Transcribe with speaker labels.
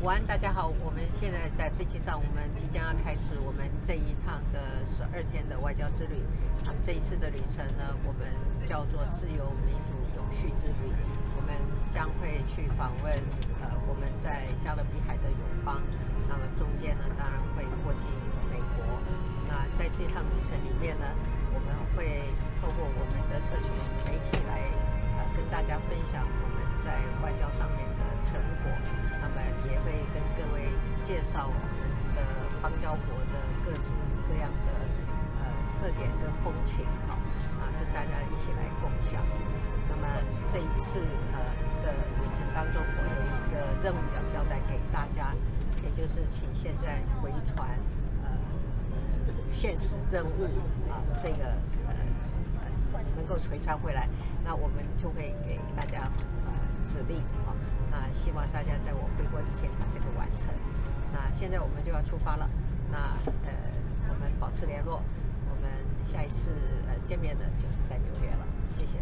Speaker 1: 午安，大家好。我们现在在飞机上，我们即将要开始我们这一趟的12天的外交之旅。这一次的旅程呢，我们叫做自由、民主、永续之旅。我们将会去访问我们在加勒比海的友邦。那么中间呢，当然会过境美国。那在这趟旅程里面呢，我们会透过我们的社群媒体来跟大家分享我们在外交上面的成果。那么也会跟各位介绍我们的邦交国的各式各样的特点跟风情，跟大家一起来共享。那么这一次的旅程当中，我有一个任务要交代给大家，也就是请现在回传现实任务这个能够回传回来，那我们就会给大家指令希望大家在我回国之前把这个完成。那现在我们就要出发了，那我们保持联络，我们下一次见面的就是在纽约了，谢谢。